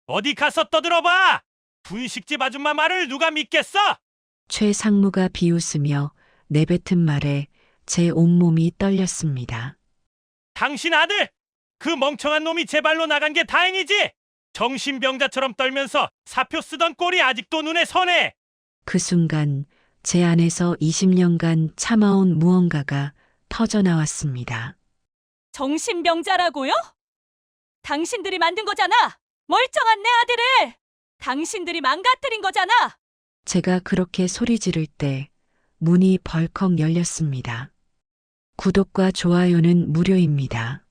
어디 가서 떠들어봐! 분식집 아줌마 말을 누가 믿겠어? 최 상무가 비웃으며 내뱉은 말에 제 온몸이 떨렸습니다. 당신 아들! 그 멍청한 놈이 제 발로 나간 게 다행이지! 정신병자처럼 떨면서 사표 쓰던 꼴이 아직도 눈에 선해! 그 순간 제 안에서 20년간 참아온 무언가가 터져 나왔습니다. 정신병자라고요? 당신들이 만든 거잖아! 멀쩡한 내 아들을! 당신들이 망가뜨린 거잖아! 제가 그렇게 소리 지를 때 문이 벌컥 열렸습니다. 구독과 좋아요는 무료입니다.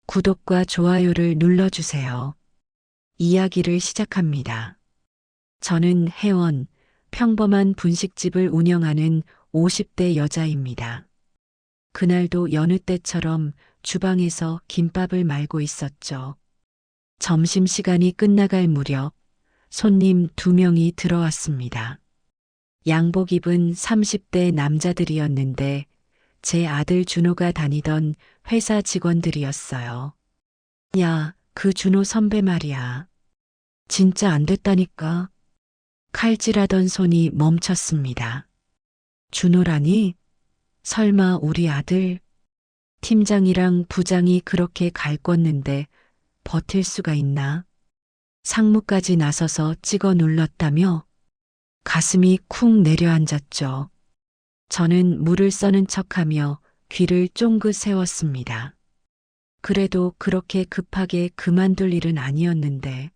구독과 좋아요를 눌러주세요. 이야기를 시작합니다. 저는 혜원, 평범한 분식집을 운영하는 50대 여자입니다. 그날도 여느 때처럼 주방에서 김밥을 말고 있었죠. 점심시간이 끝나갈 무렵 손님 2명이 들어왔습니다. 양복 입은 30대 남자들이었는데 제 아들 준호가 다니던 회사 직원들이었어요. 야, 그 준호 선배 말이야. 진짜 안 됐다니까. 칼질하던 손이 멈췄습니다. 준호라니? 설마 우리 아들? 팀장이랑 부장이 그렇게 갈궜는데 버틸 수가 있나? 상무까지 나서서 찍어 눌렀다며? 가슴이 쿵 내려앉았죠. 저는 물을 써는 척하며 귀를 쫑긋 세웠습니다. 그래도 그렇게 급하게 그만둘 일은 아니었는데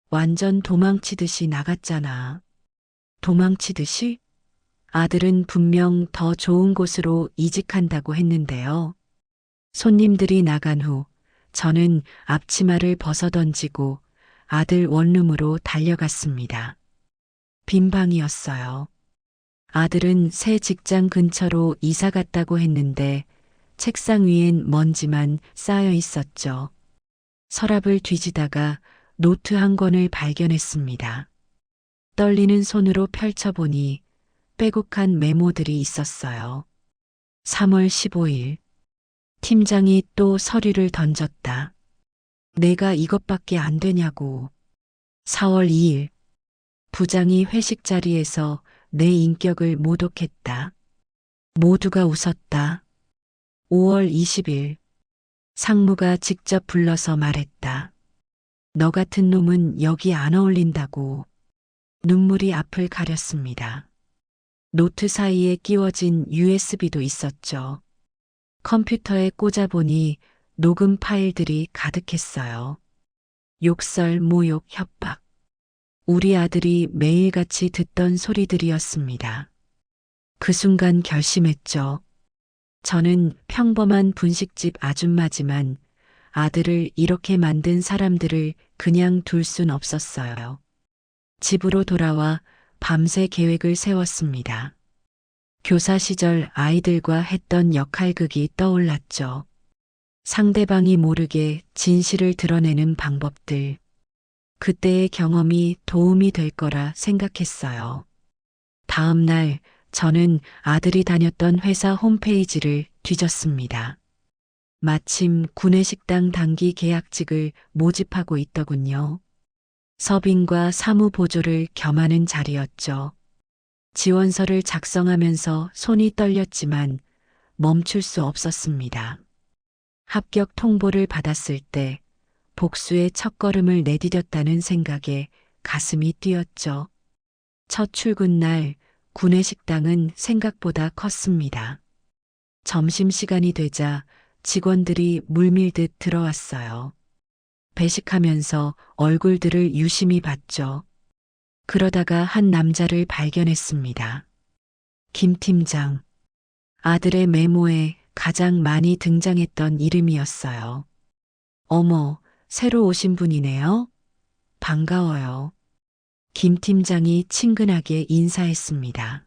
완전 도망치듯이 나갔잖아. 도망치듯이? 아들은 분명 더 좋은 곳으로 이직한다고 했는데요. 손님들이 나간 후 저는 앞치마를 벗어던지고 아들 원룸으로 달려갔습니다. 빈 방이었어요. 아들은 새 직장 근처로 이사 갔다고 했는데 책상 위엔 먼지만 쌓여 있었죠. 서랍을 뒤지다가 노트 한 권을 발견했습니다. 떨리는 손으로 펼쳐보니 빼곡한 메모들이 있었어요. 3월 15일. 팀장이 또 서류를 던졌다. 내가 이것밖에 안 되냐고. 4월 2일. 부장이 회식 자리에서 내 인격을 모독했다. 모두가 웃었다. 5월 20일. 상무가 직접 불러서 말했다. 너 같은 놈은 여기 안 어울린다고. 눈물이 앞을 가렸습니다. 노트 사이에 끼워진 USB도 있었죠. 컴퓨터에 꽂아보니 녹음 파일들이 가득했어요. 욕설, 모욕, 협박. 우리 아들이 매일같이 듣던 소리들이었습니다. 그 순간 결심했죠. 저는 평범한 분식집 아줌마지만 아들을 이렇게 만든 사람들을 그냥 둘 순 없었어요. 집으로 돌아와 밤새 계획을 세웠습니다. 교사 시절 아이들과 했던 역할극이 떠올랐죠. 상대방이 모르게 진실을 드러내는 방법들. 그때의 경험이 도움이 될 거라 생각했어요. 다음 날 저는 아들이 다녔던 회사 홈페이지를 뒤졌습니다. 마침 구내식당 단기 계약직을 모집하고 있더군요. 서빙과 사무 보조를 겸하는 자리였죠. 지원서를 작성하면서 손이 떨렸지만 멈출 수 없었습니다. 합격 통보를 받았을 때 복수의 첫걸음을 내디뎠다는 생각에 가슴이 뛰었죠. 첫 출근 날 구내식당은 생각보다 컸습니다. 점심시간이 되자 직원들이 물밀듯 들어왔어요. 배식하면서 얼굴들을 유심히 봤죠. 그러다가 한 남자를 발견했습니다. 김 팀장. 아들의 메모에 가장 많이 등장했던 이름이었어요. 어머, 새로 오신 분이네요. 반가워요. 김 팀장이 친근하게 인사했습니다.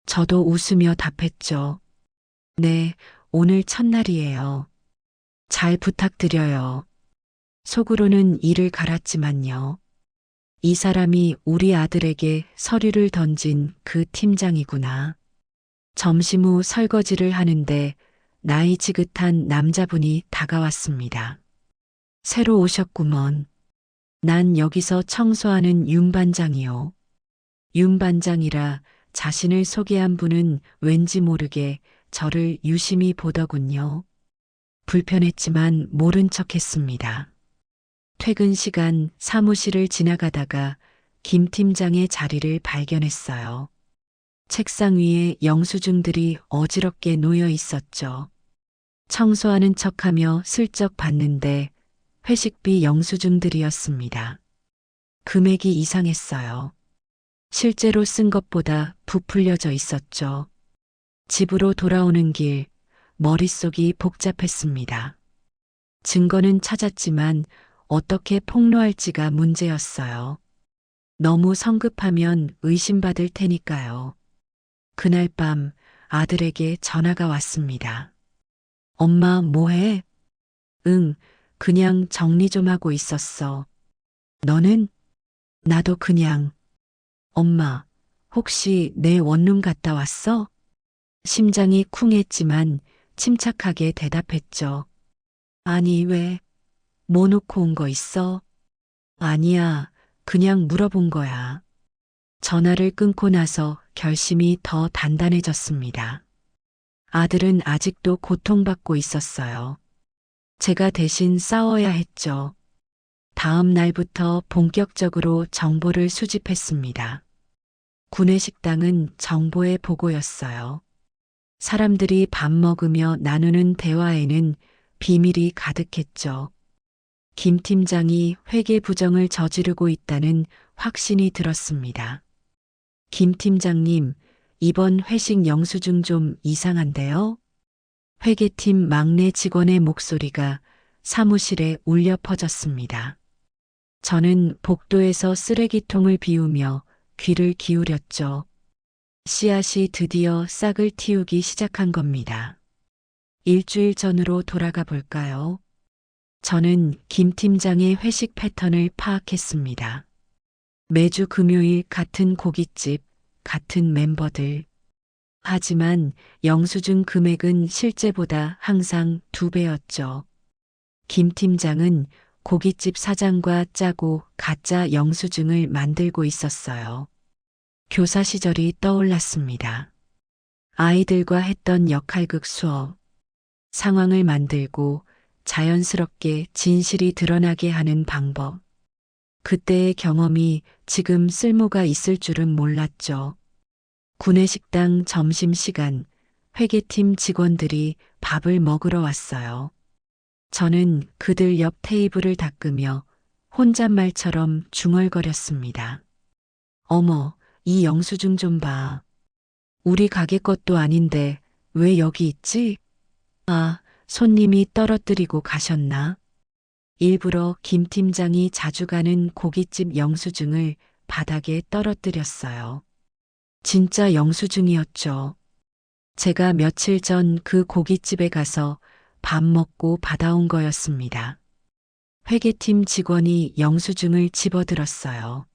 저도 웃으며 답했죠. 네, 오늘 첫날이에요. 잘 부탁드려요. 속으로는 이를 갈았지만요. 이 사람이 우리 아들에게 서류를 던진 그 팀장이구나. 점심 후 설거지를 하는데 나이 지긋한 남자분이 다가왔습니다. 새로 오셨구먼. 난 여기서 청소하는 윤 반장이요. 윤 반장이라 자신을 소개한 분은 왠지 모르게 저를 유심히 보더군요. 불편했지만 모른 척 했습니다. 퇴근 시간 사무실을 지나가다가 김 팀장의 자리를 발견했어요. 책상 위에 영수증들이 어지럽게 놓여 있었죠. 청소하는 척하며 슬쩍 봤는데 회식비 영수증들이었습니다. 금액이 이상했어요. 실제로 쓴 것보다 부풀려져 있었죠. 집으로 돌아오는 길, 머릿속이 복잡했습니다. 증거는 찾았지만 어떻게 폭로할지가 문제였어요. 너무 성급하면 의심받을 테니까요. 그날 밤 아들에게 전화가 왔습니다. 엄마, 뭐해? 응, 그냥 정리 좀 하고 있었어. 너는? 나도 그냥. 엄마, 혹시 내 원룸 갔다 왔어? 심장이 쿵했지만 침착하게 대답했죠. 아니, 왜? 뭐 놓고 온 거 있어? 아니야, 그냥 물어본 거야. 전화를 끊고 나서 결심이 더 단단해졌습니다. 아들은 아직도 고통받고 있었어요. 제가 대신 싸워야 했죠. 다음 날부터 본격적으로 정보를 수집했습니다. 구내식당은 정보의 보고였어요. 사람들이 밥 먹으며 나누는 대화에는 비밀이 가득했죠. 김 팀장이 회계 부정을 저지르고 있다는 확신이 들었습니다. 김 팀장님, 이번 회식 영수증 좀 이상한데요? 회계팀 막내 직원의 목소리가 사무실에 울려 퍼졌습니다. 저는 복도에서 쓰레기통을 비우며 귀를 기울였죠. 씨앗이 드디어 싹을 틔우기 시작한 겁니다. 일주일 전으로 돌아가 볼까요? 저는 김 팀장의 회식 패턴을 파악했습니다. 매주 금요일 같은 고깃집, 같은 멤버들. 하지만 영수증 금액은 실제보다 항상 2배였죠. 김 팀장은 고깃집 사장과 짜고 가짜 영수증을 만들고 있었어요. 교사 시절이 떠올랐습니다. 아이들과 했던 역할극 수업. 상황을 만들고 자연스럽게 진실이 드러나게 하는 방법. 그때의 경험이 지금 쓸모가 있을 줄은 몰랐죠. 구내식당 점심시간, 회계팀 직원들이 밥을 먹으러 왔어요. 저는 그들 옆 테이블을 닦으며 혼잣말처럼 중얼거렸습니다. 어머, 이 영수증 좀 봐. 우리 가게 것도 아닌데 왜 여기 있지? 아, 손님이 떨어뜨리고 가셨나? 일부러 김 팀장이 자주 가는 고깃집 영수증을 바닥에 떨어뜨렸어요. 진짜 영수증이었죠. 제가 며칠 전 그 고깃집에 가서 밥 먹고 받아온 거였습니다. 회계팀 직원이 영수증을 집어들었어요.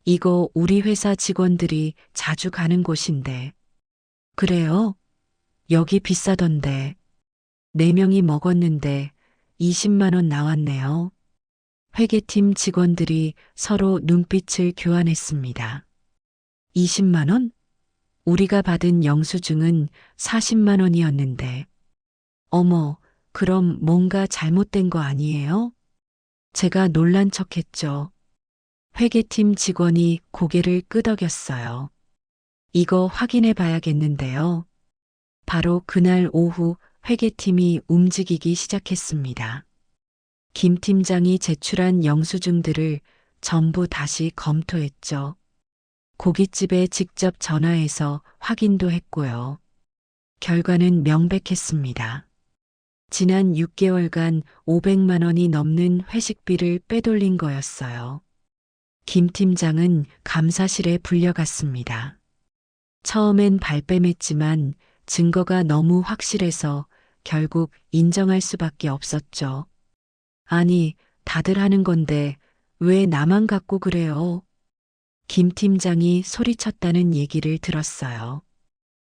이거 우리 회사 직원들이 자주 가는 곳인데. 그래요? 여기 비싸던데. 4명이 먹었는데 20만 원 나왔네요. 회계팀 직원들이 서로 눈빛을 교환했습니다. 20만 원? 우리가 받은 영수증은 40만 원이었는데. 어머, 그럼 뭔가 잘못된 거 아니에요? 제가 놀란 척했죠. 회계팀 직원이 고개를 끄덕였어요. 이거 확인해 봐야겠는데요. 바로 그날 오후 회계팀이 움직이기 시작했습니다. 김 팀장이 제출한 영수증들을 전부 다시 검토했죠. 고깃집에 직접 전화해서 확인도 했고요. 결과는 명백했습니다. 지난 6개월간 500만 원이 넘는 회식비를 빼돌린 거였어요. 김 팀장은 감사실에 불려갔습니다. 처음엔 발뺌했지만 증거가 너무 확실해서 결국 인정할 수밖에 없었죠. 아니, 다들 하는 건데 왜 나만 갖고 그래요? 김 팀장이 소리쳤다는 얘기를 들었어요.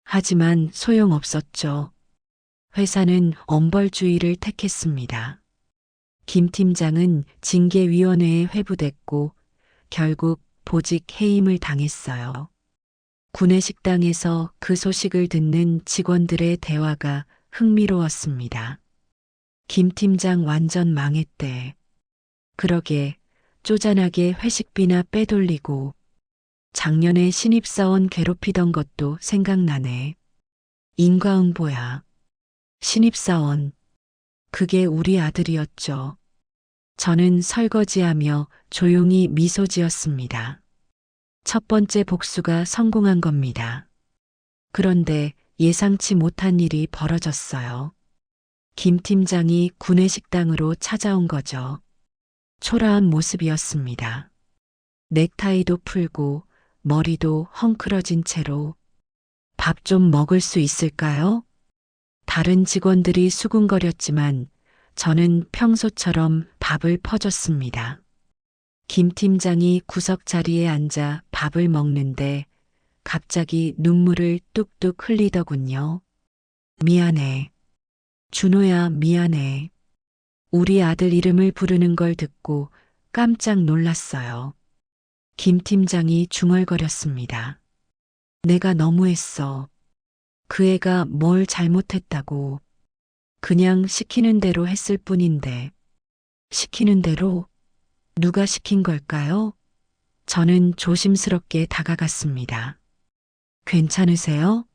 하지만 소용없었죠. 회사는 엄벌주의를 택했습니다. 김 팀장은 징계위원회에 회부됐고 결국 보직 해임을 당했어요. 구내식당에서 그 소식을 듣는 직원들의 대화가 흥미로웠습니다. 김 팀장 완전 망했대. 그러게 쪼잔하게 회식비나 빼돌리고 작년에 신입사원 괴롭히던 것도 생각나네. 인과응보야. 신입사원. 그게 우리 아들이었죠. 저는 설거지하며 조용히 미소 지었습니다. 첫 번째 복수가 성공한 겁니다. 그런데 예상치 못한 일이 벌어졌어요. 김 팀장이 구내식당으로 찾아온 거죠. 초라한 모습이었습니다. 넥타이도 풀고 머리도 헝클어진 채로 밥 좀 먹을 수 있을까요? 다른 직원들이 수군거렸지만 저는 평소처럼 밥을 퍼줬습니다. 김 팀장이 구석 자리에 앉아 밥을 먹는데 갑자기 눈물을 뚝뚝 흘리더군요. 미안해. 준호야, 미안해. 우리 아들 이름을 부르는 걸 듣고 깜짝 놀랐어요. 김 팀장이 중얼거렸습니다. 내가 너무했어. 그 애가 뭘 잘못했다고. 그냥 시키는 대로 했을 뿐인데. 시키는 대로? 누가 시킨 걸까요? 저는 조심스럽게 다가갔습니다. 괜찮으세요?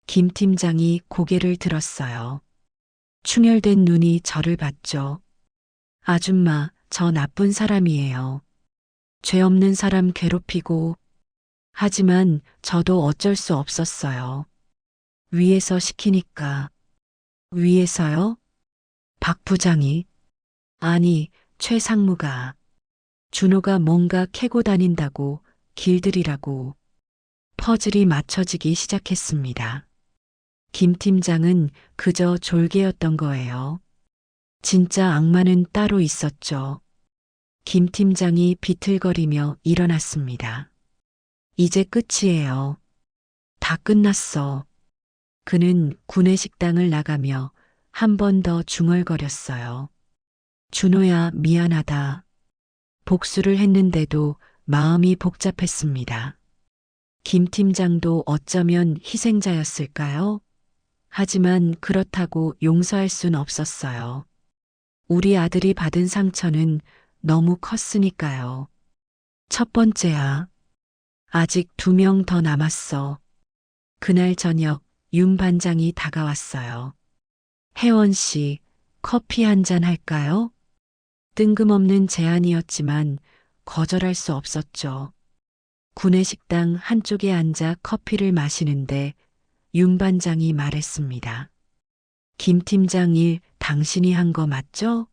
김 팀장이 고개를 들었어요. 충혈된 눈이 저를 봤죠. 아줌마, 저 나쁜 사람이에요. 죄 없는 사람 괴롭히고. 하지만 저도 어쩔 수 없었어요. 위에서 시키니까. 위에서요? 박 부장이? 아니, 최 상무가. 준호가 뭔가 캐고 다닌다고 길들이라고. 퍼즐이 맞춰지기 시작했습니다. 김 팀장은 그저 졸개였던 거예요. 진짜 악마는 따로 있었죠. 김 팀장이 비틀거리며 일어났습니다. 이제 끝이에요. 다 끝났어. 그는 구내식당을 나가며 한 번 더 중얼거렸어요. 준호야, 미안하다. 복수를 했는데도 마음이 복잡했습니다. 김 팀장도 어쩌면 희생자였을까요? 하지만 그렇다고 용서할 순 없었어요. 우리 아들이 받은 상처는 너무 컸으니까요. 첫 번째야. 아직 2명 더 남았어. 그날 저녁 윤 반장이 다가왔어요. 혜원 씨, 커피 한 잔 할까요? 뜬금없는 제안이었지만 거절할 수 없었죠. 구내식당 한쪽에 앉아 커피를 마시는데 윤 반장이 말했습니다. 김 팀장 일 당신이 한 거 맞죠?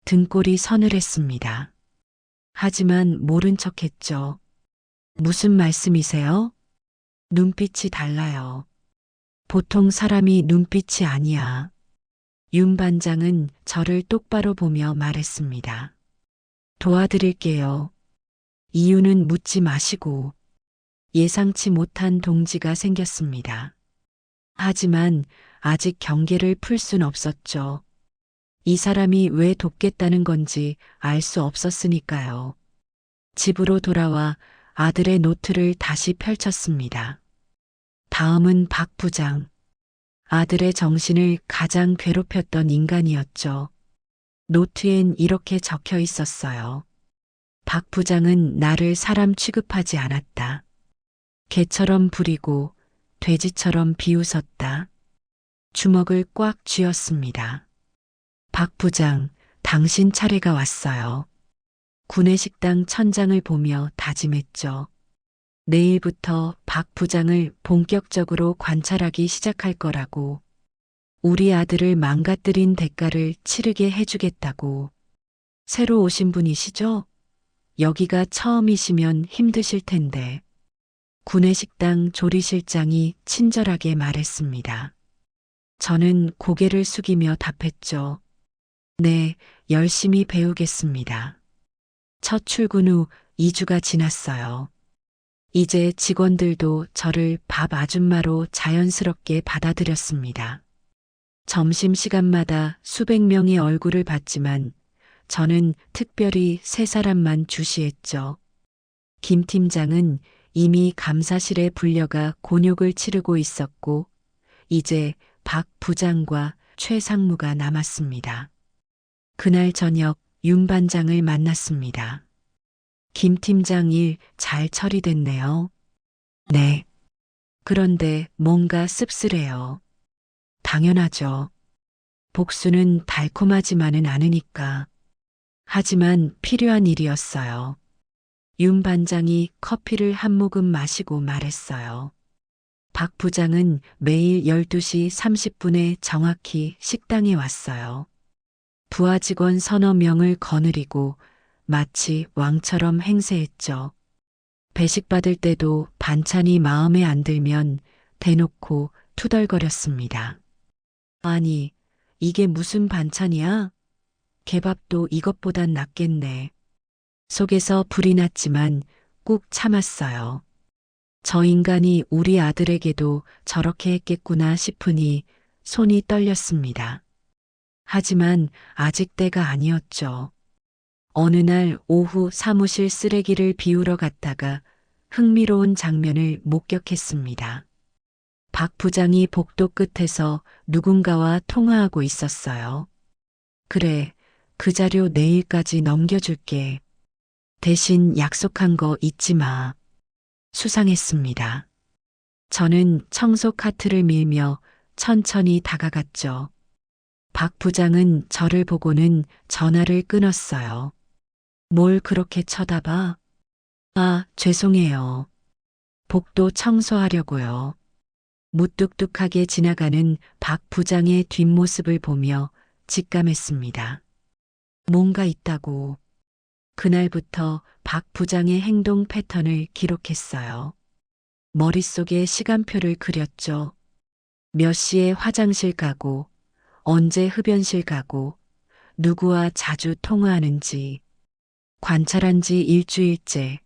등골이 서늘했습니다. 하지만 모른 척했죠. 무슨 말씀이세요? 눈빛이 달라요. 보통 사람이 눈빛이 아니야. 윤 반장은 저를 똑바로 보며 말했습니다. 도와드릴게요. 이유는 묻지 마시고. 예상치 못한 동지가 생겼습니다. 하지만 아직 경계를 풀 순 없었죠. 이 사람이 왜 돕겠다는 건지 알 수 없었으니까요. 집으로 돌아와 아들의 노트를 다시 펼쳤습니다. 다음은 박 부장. 아들의 정신을 가장 괴롭혔던 인간이었죠. 노트엔 이렇게 적혀 있었어요. 박 부장은 나를 사람 취급하지 않았다. 개처럼 부리고 돼지처럼 비웃었다. 주먹을 꽉 쥐었습니다. 박 부장, 당신 차례가 왔어요. 구내식당 천장을 보며 다짐했죠. 내일부터 박 부장을 본격적으로 관찰하기 시작할 거라고. 우리 아들을 망가뜨린 대가를 치르게 해주겠다고. 새로 오신 분이시죠? 여기가 처음이시면 힘드실 텐데. 구내식당 조리실장이 친절하게 말했습니다. 저는 고개를 숙이며 답했죠. 네, 열심히 배우겠습니다. 첫 출근 후 2주가 지났어요. 이제 직원들도 저를 밥 아줌마로 자연스럽게 받아들였습니다. 점심시간마다 수백 명의 얼굴을 봤지만 저는 특별히 세 사람만 주시했죠. 김 팀장은 이미 감사실에 불려가 곤욕을 치르고 있었고, 이제 박 부장과 최 상무가 남았습니다. 그날 저녁 윤 반장을 만났습니다. 김 팀장 일 잘 처리됐네요. 네. 그런데 뭔가 씁쓸해요. 당연하죠. 복수는 달콤하지만은 않으니까. 하지만 필요한 일이었어요. 윤 반장이 커피를 한 모금 마시고 말했어요. 박 부장은 매일 12시 30분에 정확히 식당에 왔어요. 부하 직원 서너 명을 거느리고 마치 왕처럼 행세했죠. 배식 받을 때도 반찬이 마음에 안 들면 대놓고 투덜거렸습니다. 아니, 이게 무슨 반찬이야? 개밥도 이것보단 낫겠네. 속에서 불이 났지만 꾹 참았어요. 저 인간이 우리 아들에게도 저렇게 했겠구나 싶으니 손이 떨렸습니다. 하지만 아직 때가 아니었죠. 어느 날 오후 사무실 쓰레기를 비우러 갔다가 흥미로운 장면을 목격했습니다. 박 부장이 복도 끝에서 누군가와 통화하고 있었어요. 그래, 그 자료 내일까지 넘겨줄게. 대신 약속한 거 잊지 마. 수상했습니다. 저는 청소 카트를 밀며 천천히 다가갔죠. 박 부장은 저를 보고는 전화를 끊었어요. 뭘 그렇게 쳐다봐? 아, 죄송해요. 복도 청소하려고요. 무뚝뚝하게 지나가는 박 부장의 뒷모습을 보며 직감했습니다. 뭔가 있다고. 그날부터 박 부장의 행동 패턴을 기록했어요. 머릿속에 시간표를 그렸죠. 몇 시에 화장실 가고, 언제 흡연실 가고, 누구와 자주 통화하는지, 관찰한 지 일주일째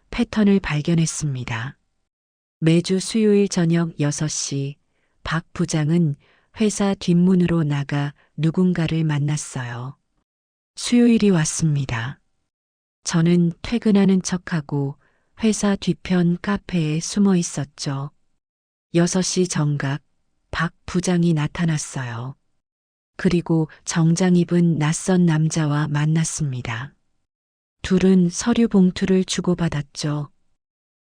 패턴을 발견했습니다. 매주 수요일 저녁 6시 박 부장은 회사 뒷문으로 나가 누군가를 만났어요. 수요일이 왔습니다. 저는 퇴근하는 척하고 회사 뒤편 카페에 숨어 있었죠. 6시 정각 박 부장이 나타났어요. 그리고 정장 입은 낯선 남자와 만났습니다. 둘은 서류 봉투를 주고받았죠.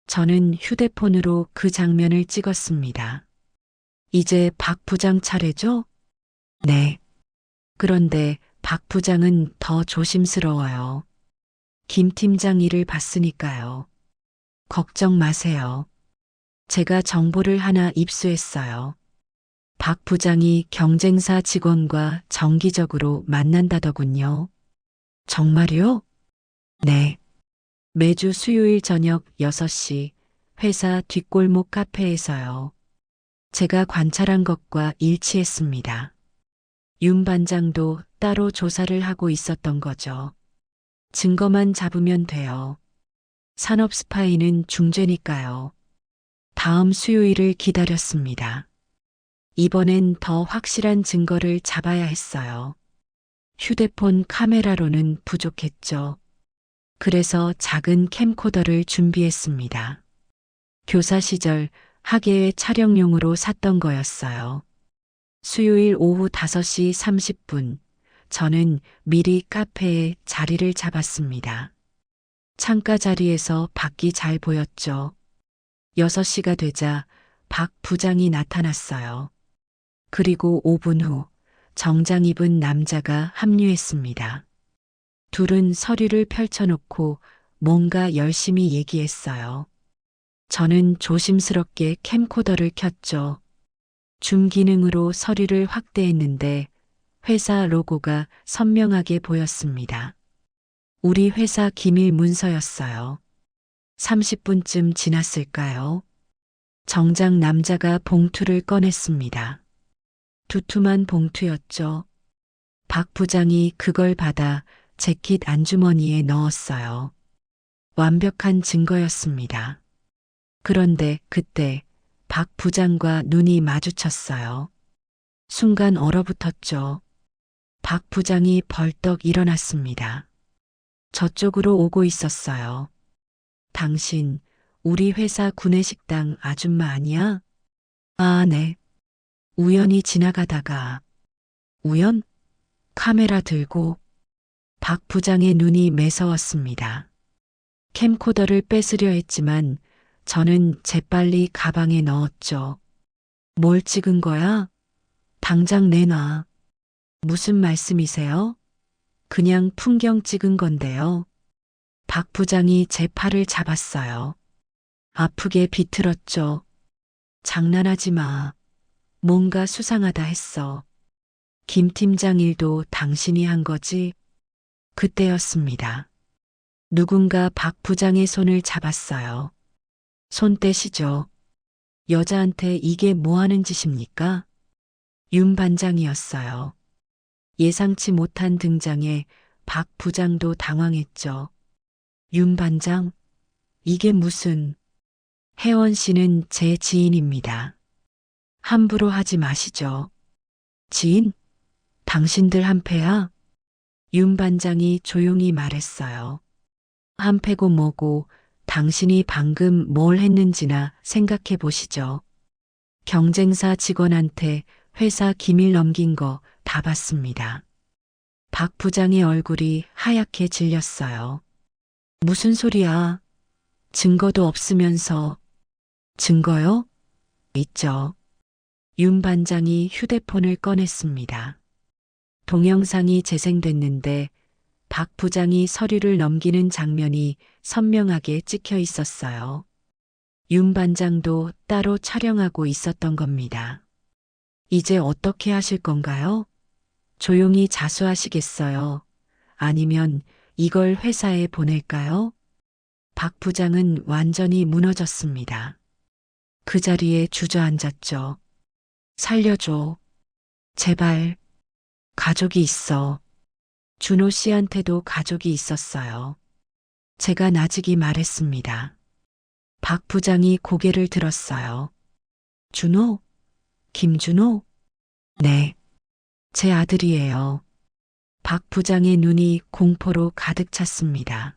저는 휴대폰으로 그 장면을 찍었습니다. 이제 박 부장 차례죠? 네. 그런데 박 부장은 더 조심스러워요. 김 팀장 일을 봤으니까요. 걱정 마세요. 제가 정보를 하나 입수했어요. 박 부장이 경쟁사 직원과 정기적으로 만난다더군요. 정말요? 네. 매주 수요일 저녁 6시 회사 뒷골목 카페에서요. 제가 관찰한 것과 일치했습니다. 윤 반장도 따로 조사를 하고 있었던 거죠. 증거만 잡으면 돼요. 산업 스파이는 중죄니까요. 다음 수요일을 기다렸습니다. 이번엔 더 확실한 증거를 잡아야 했어요. 휴대폰 카메라로는 부족했죠. 그래서 작은 캠코더를 준비했습니다. 교사 시절 학예회 촬영용으로 샀던 거였어요. 수요일 오후 5시 30분, 저는 미리 카페에 자리를 잡았습니다. 창가 자리에서 밖이 잘 보였죠. 6시가 되자 박 부장이 나타났어요. 그리고 5분 후 정장 입은 남자가 합류했습니다. 둘은 서류를 펼쳐놓고 뭔가 열심히 얘기했어요. 저는 조심스럽게 캠코더를 켰죠. 줌 기능으로 서류를 확대했는데 회사 로고가 선명하게 보였습니다. 우리 회사 기밀 문서였어요. 30분쯤 지났을까요? 정장 남자가 봉투를 꺼냈습니다. 두툼한 봉투였죠. 박 부장이 그걸 받아 재킷 안주머니에 넣었어요. 완벽한 증거였습니다. 그런데 그때 박 부장과 눈이 마주쳤어요. 순간 얼어붙었죠. 박 부장이 벌떡 일어났습니다. 저쪽으로 오고 있었어요. 당신, 우리 회사 구내식당 아줌마 아니야? 아, 네. 우연히 지나가다가. 우연? 카메라 들고. 박 부장의 눈이 매서웠습니다. 캠코더를 뺏으려 했지만 저는 재빨리 가방에 넣었죠. 뭘 찍은 거야? 당장 내놔. 무슨 말씀이세요? 그냥 풍경 찍은 건데요. 박 부장이 제 팔을 잡았어요. 아프게 비틀었죠. 장난하지 마. 뭔가 수상하다 했어. 김 팀장 일도 당신이 한 거지? 그때였습니다. 누군가 박 부장의 손을 잡았어요. 손 떼시죠. 여자한테 이게 뭐 하는 짓입니까? 윤 반장이었어요. 예상치 못한 등장에 박 부장도 당황했죠. 윤 반장? 이게 무슨... 혜원 씨는 제 지인입니다. 함부로 하지 마시죠. 지인? 당신들 한패야? 윤 반장이 조용히 말했어요. 한패고 뭐고 당신이 방금 뭘 했는지나 생각해 보시죠. 경쟁사 직원한테 회사 기밀 넘긴 거 다 봤습니다. 박 부장의 얼굴이 하얗게 질렸어요. 무슨 소리야? 증거도 없으면서. 증거요? 있죠. 윤 반장이 휴대폰을 꺼냈습니다. 동영상이 재생됐는데 박 부장이 서류를 넘기는 장면이 선명하게 찍혀 있었어요. 윤 반장도 따로 촬영하고 있었던 겁니다. 이제 어떻게 하실 건가요? 조용히 자수하시겠어요? 아니면 이걸 회사에 보낼까요? 박 부장은 완전히 무너졌습니다. 그 자리에 주저앉았죠. 살려줘. 제발. 가족이 있어. 준호 씨한테도 가족이 있었어요. 제가 나직이 말했습니다. 박 부장이 고개를 들었어요. 준호? 김준호? 네. 제 아들이에요. 박 부장의 눈이 공포로 가득 찼습니다.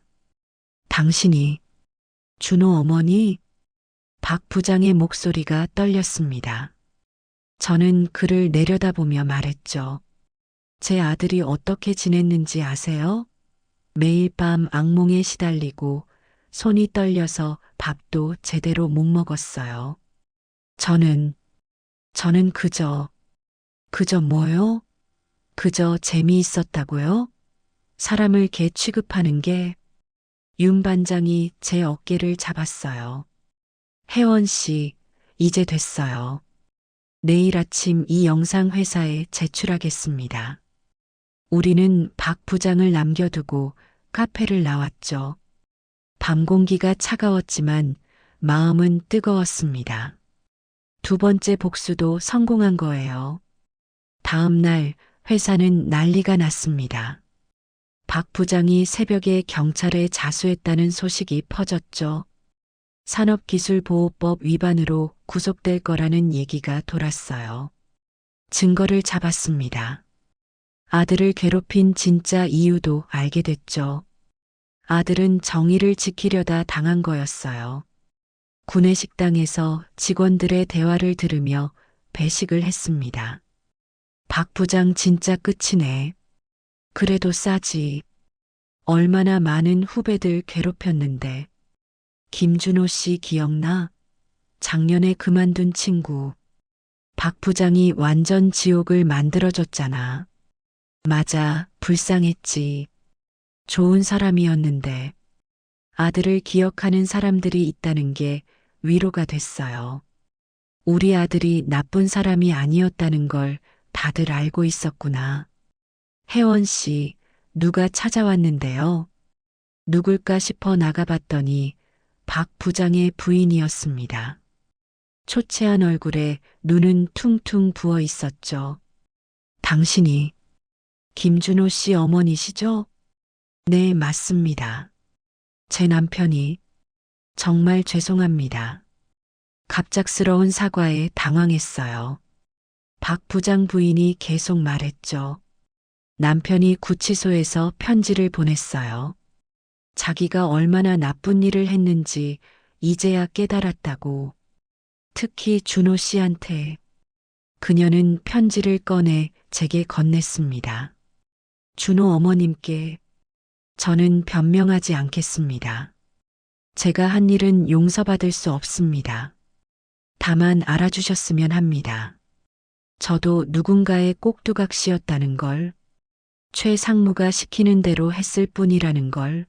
당신이 준호 어머니? 박 부장의 목소리가 떨렸습니다. 저는 그를 내려다보며 말했죠. 제 아들이 어떻게 지냈는지 아세요? 매일 밤 악몽에 시달리고 손이 떨려서 밥도 제대로 못 먹었어요. 저는 그저 뭐요? 그저 재미있었다고요? 사람을 개 취급하는 게. 윤 반장이 제 어깨를 잡았어요. 혜원 씨, 이제 됐어요. 내일 아침 이 영상 회사에 제출하겠습니다. 우리는 박 부장을 남겨두고 카페를 나왔죠. 밤 공기가 차가웠지만 마음은 뜨거웠습니다. 두 번째 복수도 성공한 거예요. 다음 날 회사는 난리가 났습니다. 박 부장이 새벽에 경찰에 자수했다는 소식이 퍼졌죠. 산업기술보호법 위반으로 구속될 거라는 얘기가 돌았어요. 증거를 잡았습니다. 아들을 괴롭힌 진짜 이유도 알게 됐죠. 아들은 정의를 지키려다 당한 거였어요. 구내식당에서 직원들의 대화를 들으며 배식을 했습니다. 박 부장 진짜 끝이네. 그래도 싸지. 얼마나 많은 후배들 괴롭혔는데. 김준호 씨 기억나? 작년에 그만둔 친구. 박 부장이 완전 지옥을 만들어줬잖아. 맞아, 불쌍했지. 좋은 사람이었는데. 아들을 기억하는 사람들이 있다는 게 위로가 됐어요. 우리 아들이 나쁜 사람이 아니었다는 걸 다들 알고 있었구나. 혜원 씨, 누가 찾아왔는데요? 누굴까 싶어 나가봤더니 박 부장의 부인이었습니다. 초췌한 얼굴에 눈은 퉁퉁 부어 있었죠. 당신이 김준호 씨 어머니시죠? 네, 맞습니다. 제 남편이. 정말 죄송합니다. 갑작스러운 사과에 당황했어요. 박 부장 부인이 계속 말했죠. 남편이 구치소에서 편지를 보냈어요. 자기가 얼마나 나쁜 일을 했는지 이제야 깨달았다고. 특히 준호 씨한테. 그녀는 편지를 꺼내 제게 건넸습니다. 준호 어머님께 저는 변명하지 않겠습니다. 제가 한 일은 용서받을 수 없습니다. 다만 알아주셨으면 합니다. 저도 누군가의 꼭두각시였다는 걸, 최 상무가 시키는 대로 했을 뿐이라는 걸.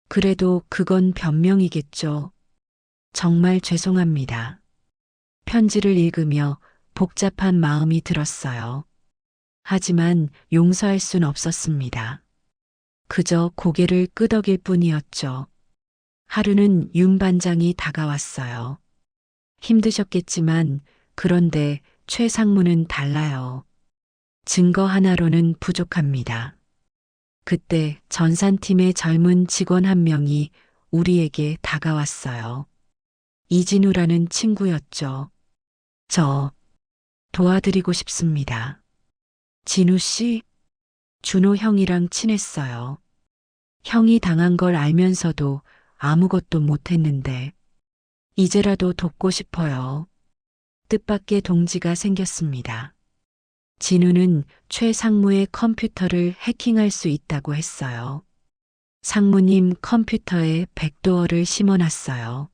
그래도 그건 변명이겠죠. 정말 죄송합니다. 편지를 읽으며 복잡한 마음이 들었어요. 하지만 용서할 순 없었습니다. 그저 고개를 끄덕일 뿐이었죠. 하루는 윤 반장이 다가왔어요. 힘드셨겠지만 그런데 최 상무는 달라요. 증거 하나로는 부족합니다. 그때 전산팀의 젊은 직원 한 명이 우리에게 다가왔어요. 이진우라는 친구였죠. 저 도와드리고 싶습니다. 진우 씨? 준호 형이랑 친했어요. 형이 당한 걸 알면서도 아무것도 못했는데 이제라도 돕고 싶어요. 뜻밖의 동지가 생겼습니다. 진우는 최 상무의 컴퓨터를 해킹할 수 있다고 했어요. 상무님 컴퓨터에 백도어를 심어놨어요.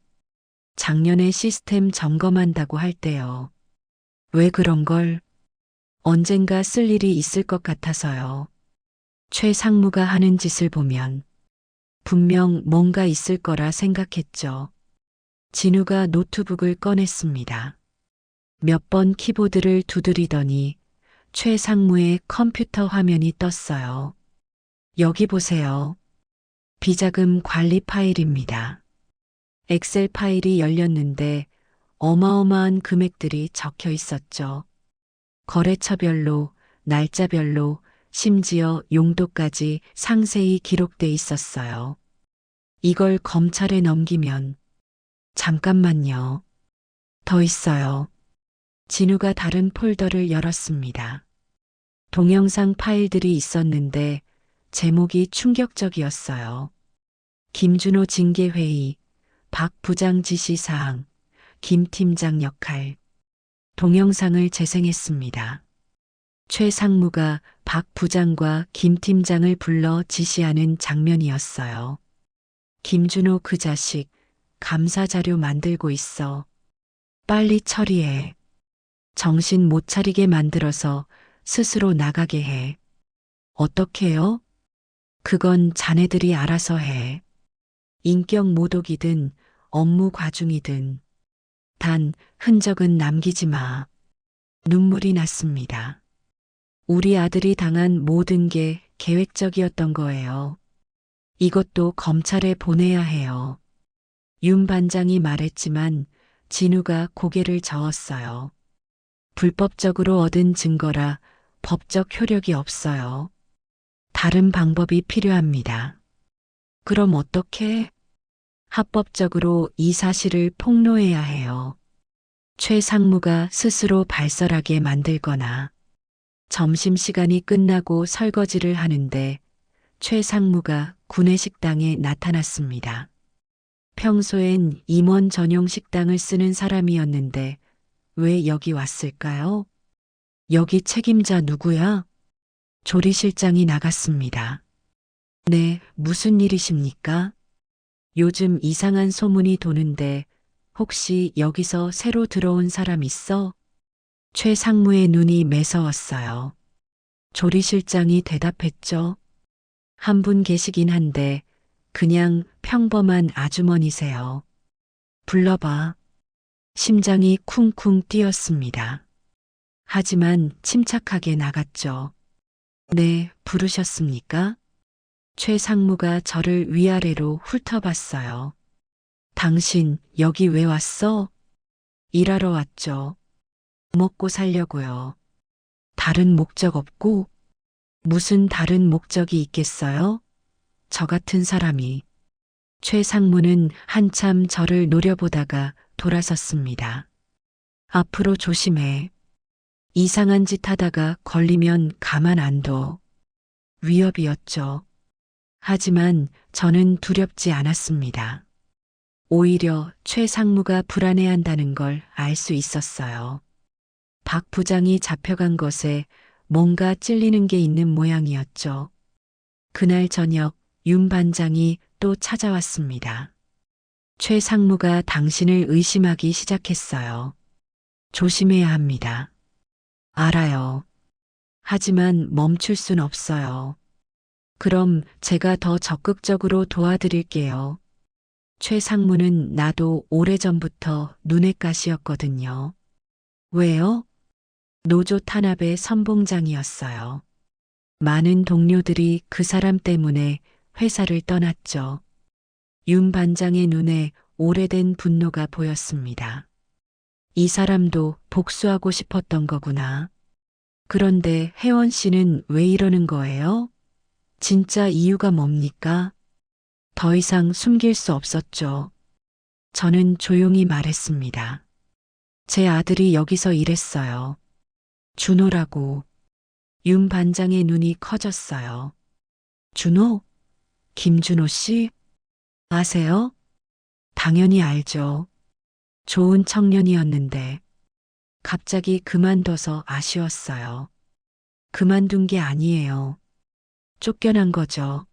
작년에 시스템 점검한다고 할 때요. 왜 그런 걸? 언젠가 쓸 일이 있을 것 같아서요. 최 상무가 하는 짓을 보면 분명 뭔가 있을 거라 생각했죠. 진우가 노트북을 꺼냈습니다. 몇 번 키보드를 두드리더니 최 상무의 컴퓨터 화면이 떴어요. 여기 보세요. 비자금 관리 파일입니다. 엑셀 파일이 열렸는데 어마어마한 금액들이 적혀 있었죠. 거래처별로, 날짜별로, 심지어 용도까지 상세히 기록돼 있었어요. 이걸 검찰에 넘기면 잠깐만요. 더 있어요. 진우가 다른 폴더를 열었습니다. 동영상 파일들이 있었는데 제목이 충격적이었어요. 김준호 징계회의, 박 부장 지시사항, 김 팀장 역할. 동영상을 재생했습니다. 최 상무가 박 부장과 김 팀장을 불러 지시하는 장면이었어요. 김준호 그 자식, 감사 자료 만들고 있어. 빨리 처리해. 정신 못 차리게 만들어서 스스로 나가게 해. 어떻게요? 그건 자네들이 알아서 해. 인격 모독이든 업무 과중이든 단 흔적은 남기지 마. 눈물이 났습니다. 우리 아들이 당한 모든 게 계획적이었던 거예요. 이것도 검찰에 보내야 해요. 윤 반장이 말했지만 진우가 고개를 저었어요. 불법적으로 얻은 증거라 법적 효력이 없어요. 다른 방법이 필요합니다. 그럼 어떻게? 합법적으로 이 사실을 폭로해야 해요. 최 상무가 스스로 발설하게 만들거나 점심시간이 끝나고 설거지를 하는데 최 상무가 구내식당에 나타났습니다. 평소엔 임원 전용 식당을 쓰는 사람이었는데 왜 여기 왔을까요? 여기 책임자 누구야? 조리실장이 나갔습니다. 네, 무슨 일이십니까? 요즘 이상한 소문이 도는데 혹시 여기서 새로 들어온 사람 있어? 최 상무의 눈이 매서웠어요. 조리실장이 대답했죠. 한 분 계시긴 한데 그냥 평범한 아주머니세요. 불러봐. 심장이 쿵쿵 뛰었습니다. 하지만 침착하게 나갔죠. 네, 부르셨습니까? 최 상무가 저를 위아래로 훑어봤어요. 당신 여기 왜 왔어? 일하러 왔죠. 먹고 살려고요. 다른 목적 없고? 무슨 다른 목적이 있겠어요? 저 같은 사람이. 최 상무는 한참 저를 노려보다가 돌아섰습니다. 앞으로 조심해. 이상한 짓 하다가 걸리면 가만 안 둬. 위협이었죠. 하지만 저는 두렵지 않았습니다. 오히려 최 상무가 불안해한다는 걸 알 수 있었어요. 박 부장이 잡혀간 것에 뭔가 찔리는 게 있는 모양이었죠. 그날 저녁 윤 반장이 또 찾아왔습니다. 최 상무가 당신을 의심하기 시작했어요. 조심해야 합니다. 알아요. 하지만 멈출 순 없어요. 그럼 제가 더 적극적으로 도와드릴게요. 최 상무는 나도 오래전부터 눈엣 가시였거든요. 왜요? 노조 탄압의 선봉장이었어요. 많은 동료들이 그 사람 때문에 회사를 떠났죠. 윤 반장의 눈에 오래된 분노가 보였습니다. 이 사람도 복수하고 싶었던 거구나. 그런데 혜원 씨는 왜 이러는 거예요? 진짜 이유가 뭡니까? 더 이상 숨길 수 없었죠. 저는 조용히 말했습니다. 제 아들이 여기서 일했어요. 준호라고. 윤 반장의 눈이 커졌어요. 준호? 김준호 씨? 아세요? 당연히 알죠. 좋은 청년이었는데 갑자기 그만둬서 아쉬웠어요. 그만둔 게 아니에요. 쫓겨난 거죠.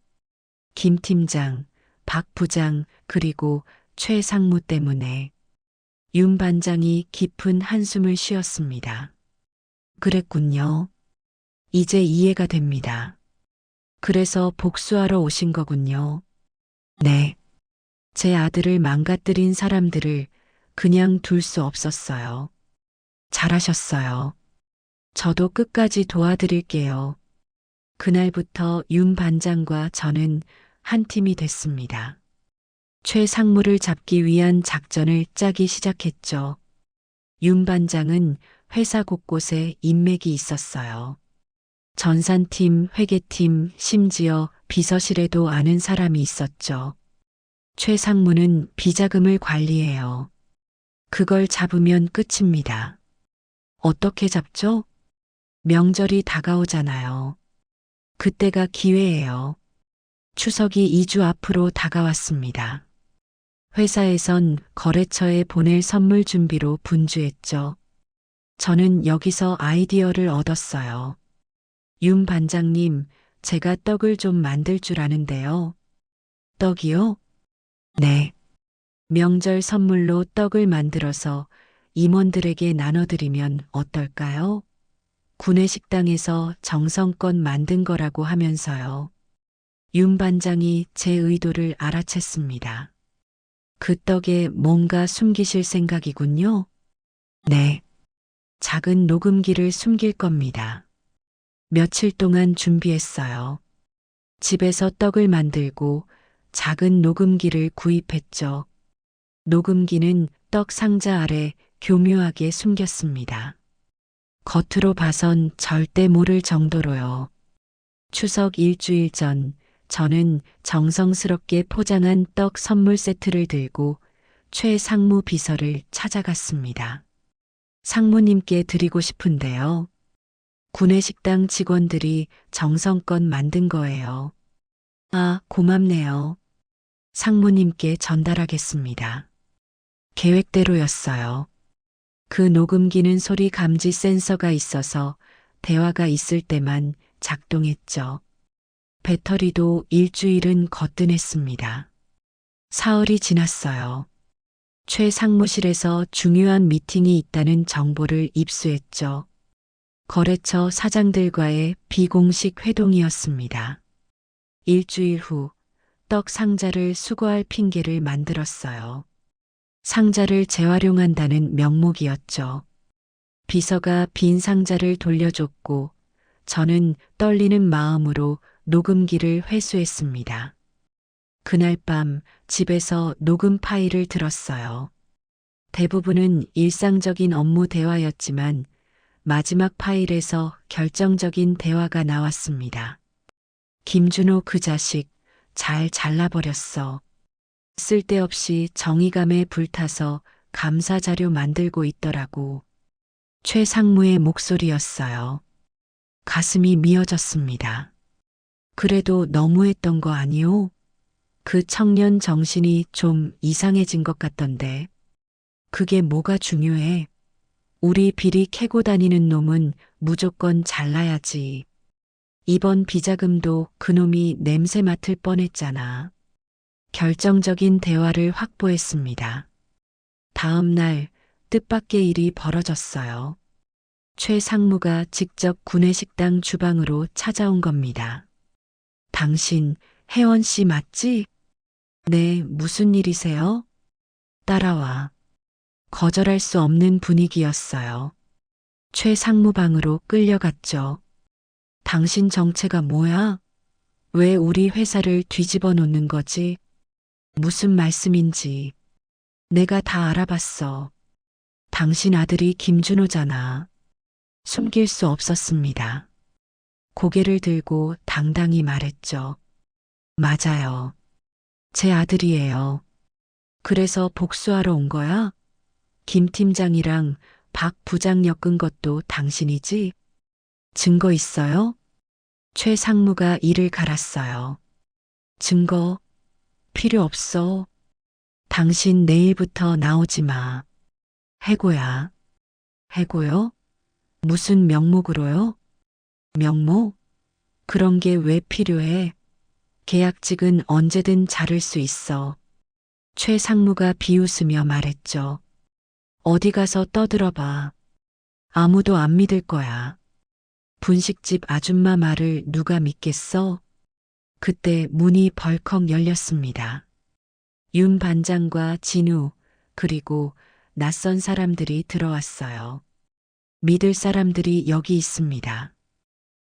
김 팀장, 박 부장, 그리고 최 상무 때문에. 윤 반장이 깊은 한숨을 쉬었습니다. 그랬군요. 이제 이해가 됩니다. 그래서 복수하러 오신 거군요. 네. 제 아들을 망가뜨린 사람들을 그냥 둘 수 없었어요. 잘하셨어요. 저도 끝까지 도와드릴게요. 그날부터 윤 반장과 저는 한 팀이 됐습니다. 최 상무를 잡기 위한 작전을 짜기 시작했죠. 윤 반장은 회사 곳곳에 인맥이 있었어요. 전산팀, 회계팀, 심지어 비서실에도 아는 사람이 있었죠. 최 상무는 비자금을 관리해요. 그걸 잡으면 끝입니다. 어떻게 잡죠? 명절이 다가오잖아요. 그때가 기회예요. 추석이 2주 앞으로 다가왔습니다. 회사에선 거래처에 보낼 선물 준비로 분주했죠. 저는 여기서 아이디어를 얻었어요. 윤 반장님, 제가 떡을 좀 만들 줄 아는데요. 떡이요? 네. 명절 선물로 떡을 만들어서 임원들에게 나눠드리면 어떨까요? 구내식당에서 정성껏 만든 거라고 하면서요. 윤 반장이 제 의도를 알아챘습니다. 그 떡에 뭔가 숨기실 생각이군요. 네. 작은 녹음기를 숨길 겁니다. 며칠 동안 준비했어요. 집에서 떡을 만들고 작은 녹음기를 구입했죠. 녹음기는 떡 상자 아래 교묘하게 숨겼습니다. 겉으로 봐선 절대 모를 정도로요. 추석 일주일 전 저는 정성스럽게 포장한 떡 선물 세트를 들고 최 상무 비서를 찾아갔습니다. 상무님께 드리고 싶은데요. 구내식당 직원들이 정성껏 만든 거예요. 아, 고맙네요. 상무님께 전달하겠습니다. 계획대로였어요. 그 녹음기는 소리 감지 센서가 있어서 대화가 있을 때만 작동했죠. 배터리도 일주일은 거뜬했습니다. 사흘이 지났어요. 최 상무실에서 중요한 미팅이 있다는 정보를 입수했죠. 거래처 사장들과의 비공식 회동이었습니다. 일주일 후 떡 상자를 수거할 핑계를 만들었어요. 상자를 재활용한다는 명목이었죠. 비서가 빈 상자를 돌려줬고 저는 떨리는 마음으로 녹음기를 회수했습니다. 그날 밤 집에서 녹음 파일을 들었어요. 대부분은 일상적인 업무 대화였지만 마지막 파일에서 결정적인 대화가 나왔습니다. 김준호 그 자식 잘 잘라버렸어. 쓸데없이 정의감에 불타서 감사 자료 만들고 있더라고. 최 상무의 목소리였어요. 가슴이 미어졌습니다. 그래도 너무했던 거 아니오? 그 청년 정신이 좀 이상해진 것 같던데. 그게 뭐가 중요해? 우리 비리 캐고 다니는 놈은 무조건 잘라야지. 이번 비자금도 그놈이 냄새 맡을 뻔했잖아. 결정적인 대화를 확보했습니다. 다음 날 뜻밖의 일이 벌어졌어요. 최 상무가 직접 구내식당 주방으로 찾아온 겁니다. 당신 혜원 씨 맞지? 네, 무슨 일이세요? 따라와. 거절할 수 없는 분위기였어요. 최 상무방으로 끌려갔죠. 당신 정체가 뭐야? 왜 우리 회사를 뒤집어 놓는 거지? 무슨 말씀인지. 내가 다 알아봤어. 당신 아들이 김준호잖아. 숨길 수 없었습니다. 고개를 들고 당당히 말했죠. 맞아요. 제 아들이에요. 그래서 복수하러 온 거야? 김 팀장이랑 박 부장 엮은 것도 당신이지? 증거 있어요? 최 상무가 이를 갈았어요. 증거 필요 없어. 당신 내일부터 나오지 마. 해고야. 해고요? 무슨 명목으로요? 명목? 그런 게 왜 필요해? 계약직은 언제든 자를 수 있어. 최 상무가 비웃으며 말했죠. 어디 가서 떠들어봐. 아무도 안 믿을 거야. 분식집 아줌마 말을 누가 믿겠어? 그때 문이 벌컥 열렸습니다. 윤 반장과 진우, 그리고 낯선 사람들이 들어왔어요. 믿을 사람들이 여기 있습니다.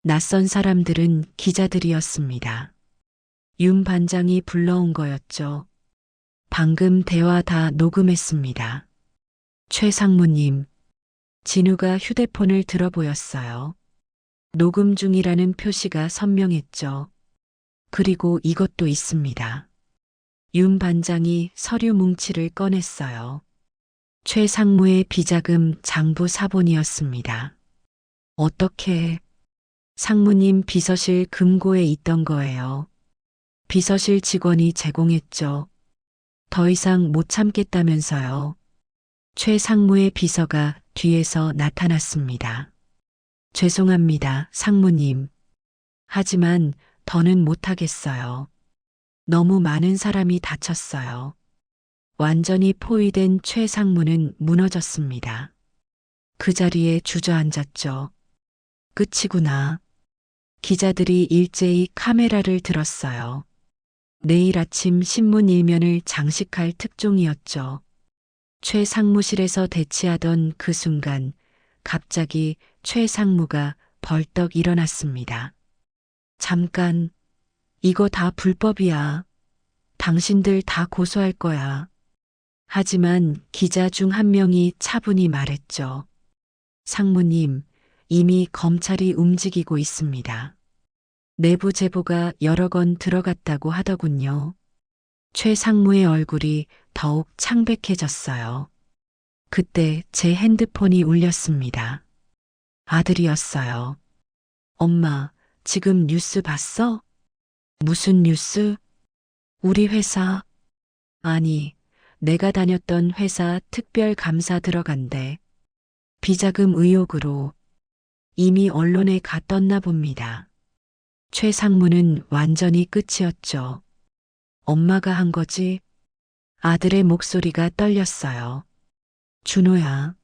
낯선 사람들은 기자들이었습니다. 윤 반장이 불러온 거였죠. 방금 대화 다 녹음했습니다. 최 상무님, 진우가 휴대폰을 들어 보였어요. 녹음 중이라는 표시가 선명했죠. 그리고 이것도 있습니다. 윤 반장이 서류 뭉치를 꺼냈어요. 최 상무의 비자금 장부 사본이었습니다. 어떻게? 상무님 비서실 금고에 있던 거예요. 비서실 직원이 제공했죠. 더 이상 못 참겠다면서요. 최 상무의 비서가 뒤에서 나타났습니다. 죄송합니다, 상무님. 하지만 더는 못하겠어요. 너무 많은 사람이 다쳤어요. 완전히 포위된 최 상무는 무너졌습니다. 그 자리에 주저앉았죠. 끝이구나. 기자들이 일제히 카메라를 들었어요. 내일 아침 신문 일면을 장식할 특종이었죠. 최 상무실에서 대치하던 그 순간 갑자기 최 상무가 벌떡 일어났습니다. 잠깐, 이거 다 불법이야. 당신들 다 고소할 거야. 하지만 기자 중 한 명이 차분히 말했죠. 상무님, 이미 검찰이 움직이고 있습니다. 내부 제보가 여러 건 들어갔다고 하더군요. 최 상무의 얼굴이 더욱 창백해졌어요. 그때 제 핸드폰이 울렸습니다. 아들이었어요. 엄마, 지금 뉴스 봤어? 무슨 뉴스? 우리 회사. 아니, 내가 다녔던 회사 특별감사 들어간대. 비자금 의혹으로. 이미 언론에 가 떴나 봅니다. 최 상무는 완전히 끝이었죠. 엄마가 한 거지? 아들의 목소리가 떨렸어요. 준호야.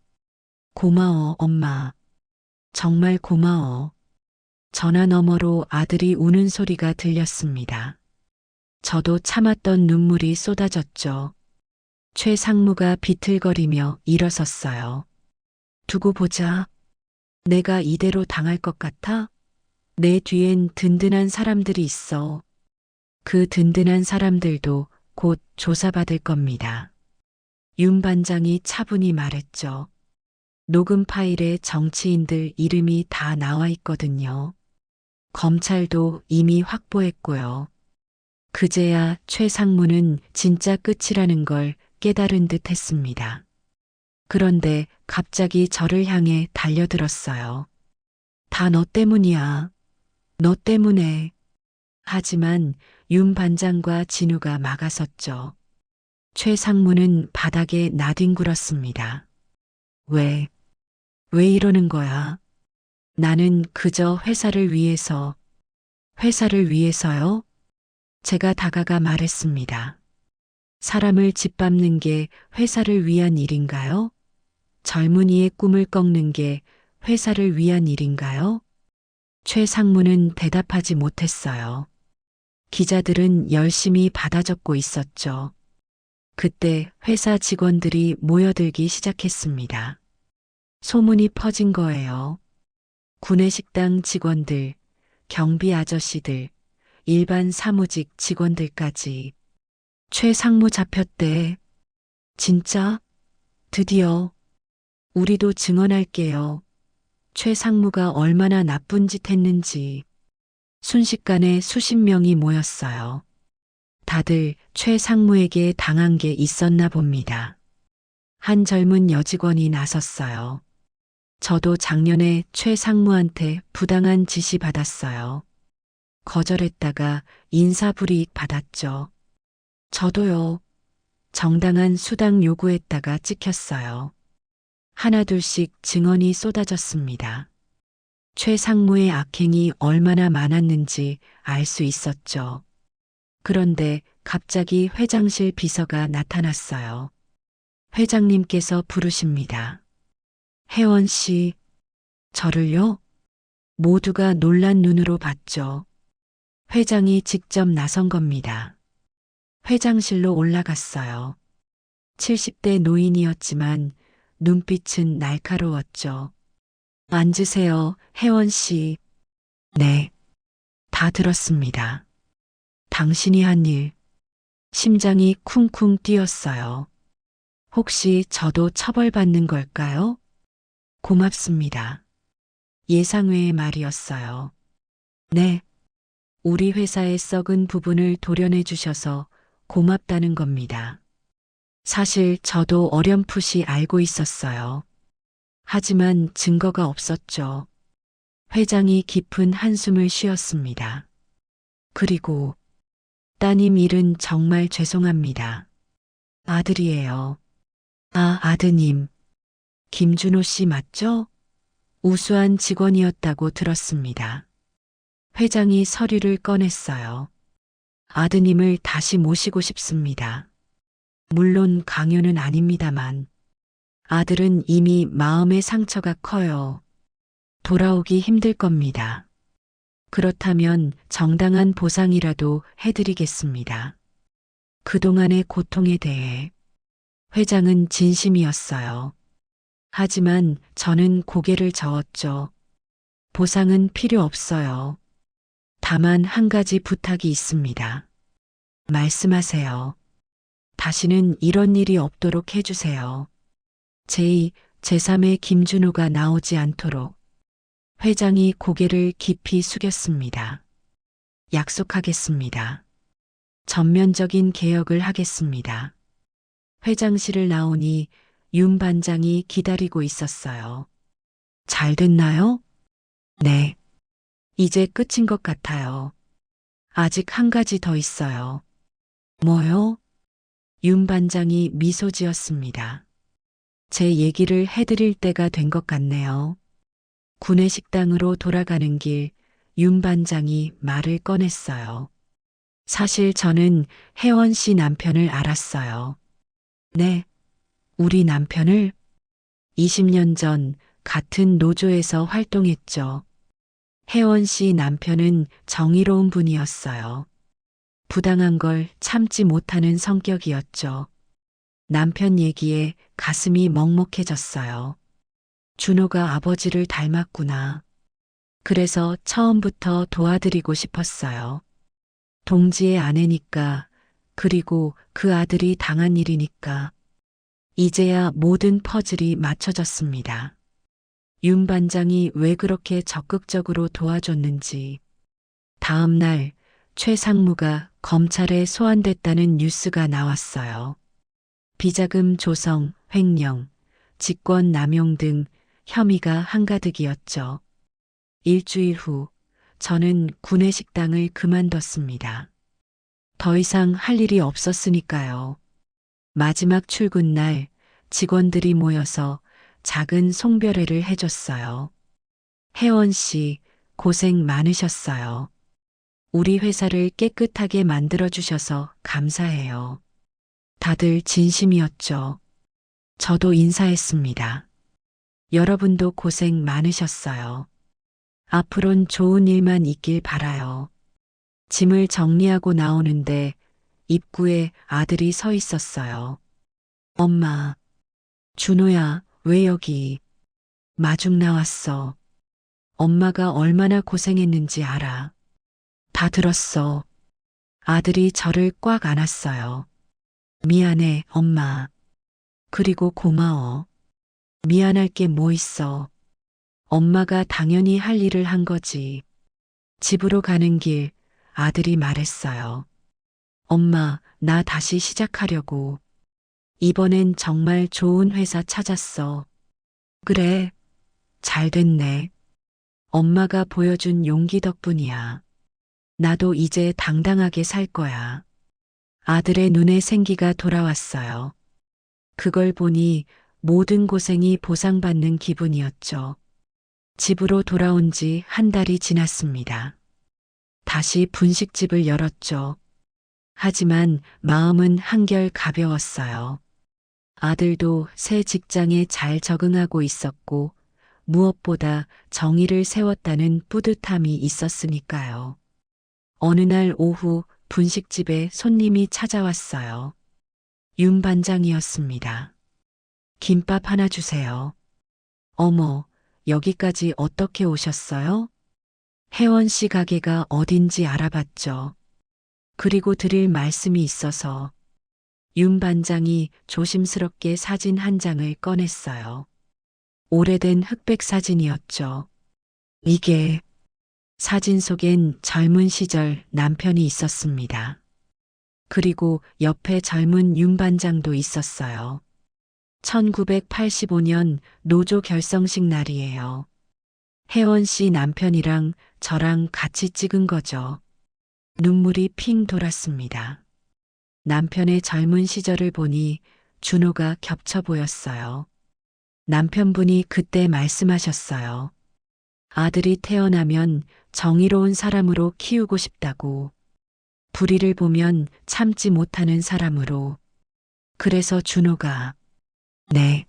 고마워, 엄마. 정말 고마워. 전화 너머로 아들이 우는 소리가 들렸습니다. 저도 참았던 눈물이 쏟아졌죠. 최 상무가 비틀거리며 일어섰어요. 두고 보자. 내가 이대로 당할 것 같아? 내 뒤엔 든든한 사람들이 있어. 그 든든한 사람들도 곧 조사받을 겁니다. 윤 반장이 차분히 말했죠. 녹음 파일에 정치인들 이름이 다 나와 있거든요. 검찰도 이미 확보했고요. 그제야 최 상무는 진짜 끝이라는 걸 깨달은 듯 했습니다. 그런데 갑자기 저를 향해 달려들었어요. 다 너 때문이야. 너 때문에. 하지만 윤 반장과 진우가 막아섰죠. 최 상무는 바닥에 나뒹굴었습니다. 왜 이러는 거야? 나는 그저 회사를 위해서요? 제가 다가가 말했습니다. 사람을 짓밟는 게 회사를 위한 일인가요? 젊은이의 꿈을 꺾는 게 회사를 위한 일인가요? 최 상무는 대답하지 못했어요. 기자들은 열심히 받아 적고 있었죠. 그때 회사 직원들이 모여들기 시작했습니다. 소문이 퍼진 거예요. 구내식당 직원들, 경비 아저씨들, 일반 사무직 직원들까지. 최 상무 잡혔대. 진짜? 드디어. 우리도 증언할게요. 최 상무가 얼마나 나쁜 짓 했는지. 순식간에 수십 명이 모였어요. 다들 최 상무에게 당한 게 있었나 봅니다. 한 젊은 여직원이 나섰어요. 저도 작년에 최 상무한테 부당한 지시 받았어요. 거절했다가 인사불이익 받았죠. 저도요. 정당한 수당 요구했다가 찍혔어요. 하나둘씩 증언이 쏟아졌습니다. 최 상무의 악행이 얼마나 많았는지 알 수 있었죠. 그런데 갑자기 회장실 비서가 나타났어요. 회장님께서 부르십니다. 혜원 씨, 저를요? 모두가 놀란 눈으로 봤죠. 회장이 직접 나선 겁니다. 회장실로 올라갔어요. 70대 노인이었지만 눈빛은 날카로웠죠. 앉으세요, 혜원 씨. 네, 다 들었습니다. 당신이 한 일, 심장이 쿵쿵 뛰었어요. 혹시 저도 처벌받는 걸까요? 고맙습니다. 예상외의 말이었어요. 네, 우리 회사의 썩은 부분을 도려내 주셔서 고맙다는 겁니다. 사실 저도 어렴풋이 알고 있었어요. 하지만 증거가 없었죠. 회장이 깊은 한숨을 쉬었습니다. 그리고 따님 일은 정말 죄송합니다. 아들이에요. 아, 아드님. 김준호 씨 맞죠? 우수한 직원이었다고 들었습니다. 회장이 서류를 꺼냈어요. 아드님을 다시 모시고 싶습니다. 물론 강요는 아닙니다만. 아들은 이미 마음의 상처가 커요. 돌아오기 힘들 겁니다. 그렇다면 정당한 보상이라도 해드리겠습니다. 그동안의 고통에 대해 회장은 진심이었어요. 하지만 저는 고개를 저었죠. 보상은 필요 없어요. 다만 한 가지 부탁이 있습니다. 말씀하세요. 다시는 이런 일이 없도록 해주세요. 제2, 제3의 김준호가 나오지 않도록. 회장이 고개를 깊이 숙였습니다. 약속하겠습니다. 전면적인 개혁을 하겠습니다. 회장실을 나오니 윤 반장이 기다리고 있었어요. 잘 됐나요? 네. 이제 끝인 것 같아요. 아직 한 가지 더 있어요. 뭐요? 윤 반장이 미소 지었습니다. 제 얘기를 해드릴 때가 된 것 같네요. 구내식당으로 돌아가는 길 윤 반장이 말을 꺼냈어요. 사실 저는 혜원 씨 남편을 알았어요. 네, 우리 남편을 20년 전 같은 노조에서 활동했죠. 혜원 씨 남편은 정의로운 분이었어요. 부당한 걸 참지 못하는 성격이었죠. 남편 얘기에 가슴이 먹먹해졌어요. 준호가 아버지를 닮았구나. 그래서 처음부터 도와드리고 싶었어요. 동지의 아내니까, 그리고 그 아들이 당한 일이니까. 이제야 모든 퍼즐이 맞춰졌습니다. 윤 반장이 왜 그렇게 적극적으로 도와줬는지. 다음 날 최 상무가 검찰에 소환됐다는 뉴스가 나왔어요. 비자금 조성, 횡령, 직권 남용 등 혐의가 한가득이었죠. 일주일 후 저는 구내식당을 그만뒀습니다. 더 이상 할 일이 없었으니까요. 마지막 출근 날 직원들이 모여서 작은 송별회를 해줬어요. 혜원 씨, 고생 많으셨어요. 우리 회사를 깨끗하게 만들어주셔서 감사해요. 다들 진심이었죠. 저도 인사했습니다. 여러분도 고생 많으셨어요. 앞으론 좋은 일만 있길 바라요. 짐을 정리하고 나오는데 입구에 아들이 서 있었어요. 엄마, 준호야, 왜 여기? 마중 나왔어. 엄마가 얼마나 고생했는지 알아. 다 들었어. 아들이 저를 꽉 안았어요. 미안해, 엄마. 그리고 고마워. 미안할 게 뭐 있어. 엄마가 당연히 할 일을 한 거지. 집으로 가는 길 아들이 말했어요. 엄마, 나 다시 시작하려고. 이번엔 정말 좋은 회사 찾았어. 그래, 잘 됐네. 엄마가 보여준 용기 덕분이야. 나도 이제 당당하게 살 거야. 아들의 눈에 생기가 돌아왔어요. 그걸 보니 모든 고생이 보상받는 기분이었죠. 집으로 돌아온 지 한 달이 지났습니다. 다시 분식집을 열었죠. 하지만 마음은 한결 가벼웠어요. 아들도 새 직장에 잘 적응하고 있었고 무엇보다 정의를 세웠다는 뿌듯함이 있었으니까요. 어느 날 오후 분식집에 손님이 찾아왔어요. 윤 반장이었습니다. 김밥 하나 주세요. 어머, 여기까지 어떻게 오셨어요? 혜원 씨 가게가 어딘지 알아봤죠. 그리고 드릴 말씀이 있어서 윤 반장이 조심스럽게 사진 한 장을 꺼냈어요. 오래된 흑백 사진이었죠. 이게 사진 속엔 젊은 시절 남편이 있었습니다. 그리고 옆에 젊은 윤 반장도 있었어요. 1985년 노조 결성식 날이에요. 혜원 씨 남편이랑 저랑 같이 찍은 거죠. 눈물이 핑 돌았습니다. 남편의 젊은 시절을 보니 준호가 겹쳐 보였어요. 남편분이 그때 말씀하셨어요. 아들이 태어나면 정의로운 사람으로 키우고 싶다고. 불의를 보면 참지 못하는 사람으로. 그래서 준호가 네,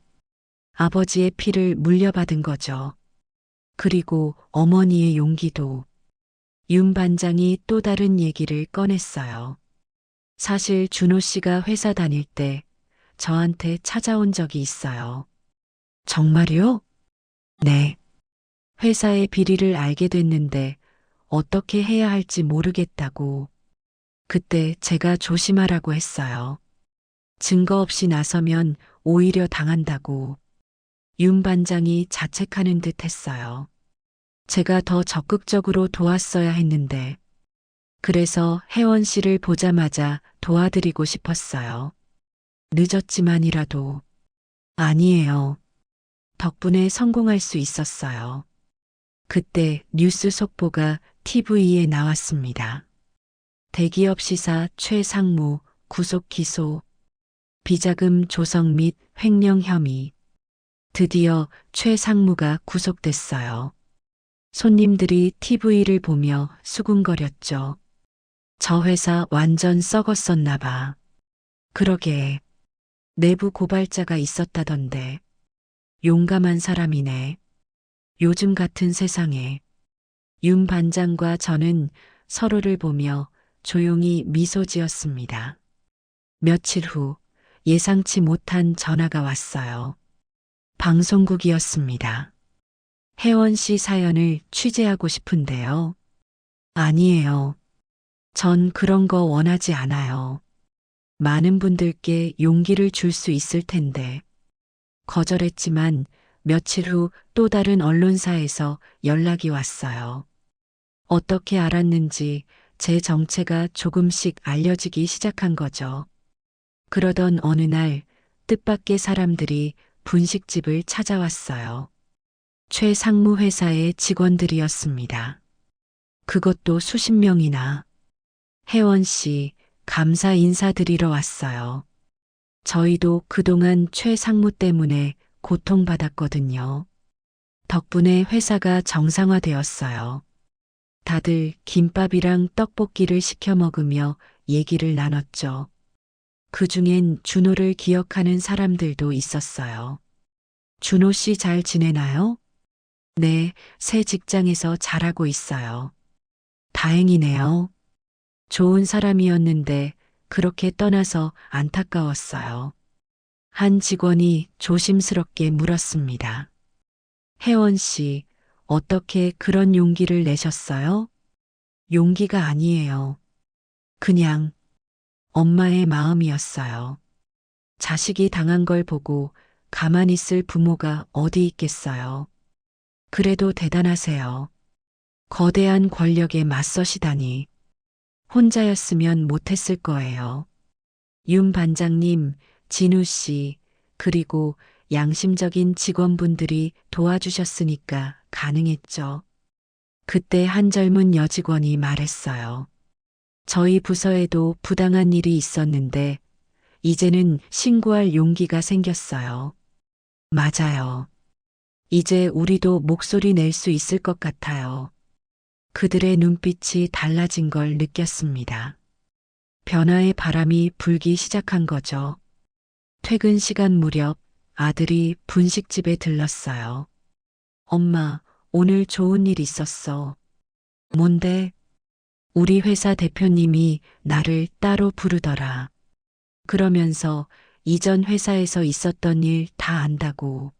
아버지의 피를 물려받은 거죠. 그리고 어머니의 용기도. 윤 반장이 또 다른 얘기를 꺼냈어요. 사실 준호 씨가 회사 다닐 때 저한테 찾아온 적이 있어요. 정말요? 네. 회사의 비리를 알게 됐는데 어떻게 해야 할지 모르겠다고. 그때 제가 조심하라고 했어요. 증거 없이 나서면 오히려 당한다고. 윤 반장이 자책하는 듯 했어요. 제가 더 적극적으로 도왔어야 했는데. 그래서 혜원 씨를 보자마자 도와드리고 싶었어요. 늦었지만이라도. 아니에요. 덕분에 성공할 수 있었어요. 그때 뉴스 속보가 TV에 나왔습니다. 대기업 시사 최상무 구속 기소. 비자금 조성 및 횡령 혐의. 드디어 최상무가 구속됐어요. 손님들이 TV를 보며 수군거렸죠. 저 회사 완전 썩었었나 봐. 그러게. 내부 고발자가 있었다던데. 용감한 사람이네. 요즘 같은 세상에. 윤 반장과 저는 서로를 보며 조용히 미소 지었습니다. 며칠 후 예상치 못한 전화가 왔어요. 방송국이었습니다. 혜원 씨 사연을 취재하고 싶은데요. 아니에요. 전 그런 거 원하지 않아요. 많은 분들께 용기를 줄 수 있을 텐데. 거절했지만 며칠 후 또 다른 언론사에서 연락이 왔어요. 어떻게 알았는지 제 정체가 조금씩 알려지기 시작한 거죠. 그러던 어느 날 뜻밖의 사람들이 분식집을 찾아왔어요. 최상무 회사의 직원들이었습니다. 그것도 수십 명이나. 혜원 씨, 감사 인사드리러 왔어요. 저희도 그동안 최 상무 때문에 고통받았거든요. 덕분에 회사가 정상화되었어요. 다들 김밥이랑 떡볶이를 시켜 먹으며 얘기를 나눴죠. 그 중엔 준호를 기억하는 사람들도 있었어요. 준호 씨 잘 지내나요? 네, 새 직장에서 잘하고 있어요. 다행이네요. 좋은 사람이었는데 그렇게 떠나서 안타까웠어요. 한 직원이 조심스럽게 물었습니다. 혜원 씨, 어떻게 그런 용기를 내셨어요? 용기가 아니에요. 그냥 엄마의 마음이었어요. 자식이 당한 걸 보고 가만히 있을 부모가 어디 있겠어요. 그래도 대단하세요. 거대한 권력에 맞서시다니. 혼자였으면 못했을 거예요. 윤 반장님, 진우 씨, 그리고 양심적인 직원분들이 도와주셨으니까 가능했죠. 그때 한 젊은 여직원이 말했어요. 저희 부서에도 부당한 일이 있었는데 이제는 신고할 용기가 생겼어요. 맞아요. 이제 우리도 목소리 낼 수 있을 것 같아요. 그들의 눈빛이 달라진 걸 느꼈습니다. 변화의 바람이 불기 시작한 거죠. 퇴근 시간 무렵 아들이 분식집에 들렀어요. 엄마, 오늘 좋은 일 있었어. 뭔데? 우리 회사 대표님이 나를 따로 부르더라. 그러면서 이전 회사에서 있었던 일 다 안다고.